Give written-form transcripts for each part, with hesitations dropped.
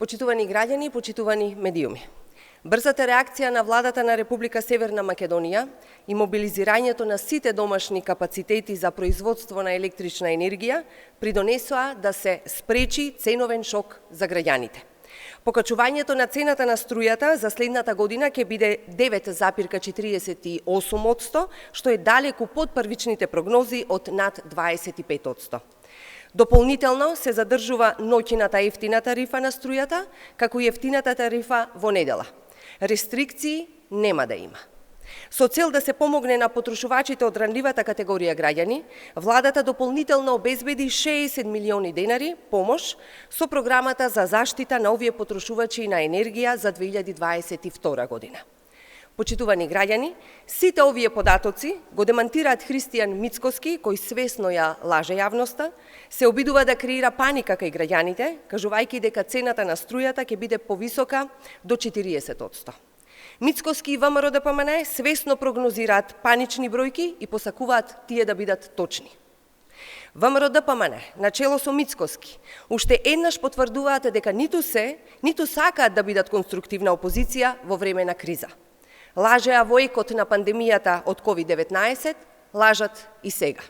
Почитувани граѓани, почитувани медиуми. Брзата реакција на владата на Република Северна Македонија и мобилизирањето на сите домашни капацитети за производство на електрична енергија придонесоа да се спречи ценовен шок за граѓаните. Покачувањето на цената на струјата за следната година ќе биде 9,48%, што е далеку под првичните прогнози од над 25%. Дополнително се задржува ноќната ефтина тарифа на струјата, како и ефтината тарифа во недела. Рестрикции нема да има. Со цел да се помогне на потрошувачите од ранливата категорија граѓани, владата дополнително обезбеди 60 милиони денари помош со програмата за заштита на овие потрошувачи на енергија за 2022 година. Почитувани граѓани, сите овие податоци го демантираат Христијан Мицкоски, кој свесно ја лаже јавноста, се обидува да креира паника кај граѓаните, кажувајќи дека цената на струјата ќе биде повисока до 40%. Мицкоски и ВМРО-ДПМН свесно прогнозираат панични бројки и посакуваат тие да бидат точни. ВМРО-ДПМН, начело со Мицкоски, уште еднаш потврдуваат дека ниту сакаат да бидат конструктивна опозиција во време на криза. Лажеа во екот на пандемијата од COVID-19, лажат и сега.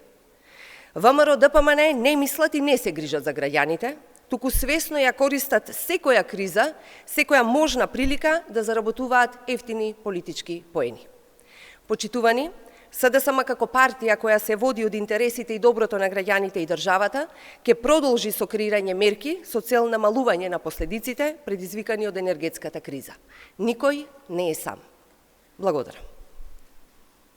ВМРО-ДПМН не мислат и не се грижат за граѓаните, туку свесно ја користат секоја криза, секоја можна прилика да заработуваат ефтини политички поени. Почитувани, СДСМ како партија која се води од интересите и доброто на граѓаните и државата, ќе продолжи со креирање мерки со цел намалување на последиците предизвикани од енергетската криза. Никој не е сам. Благодарам.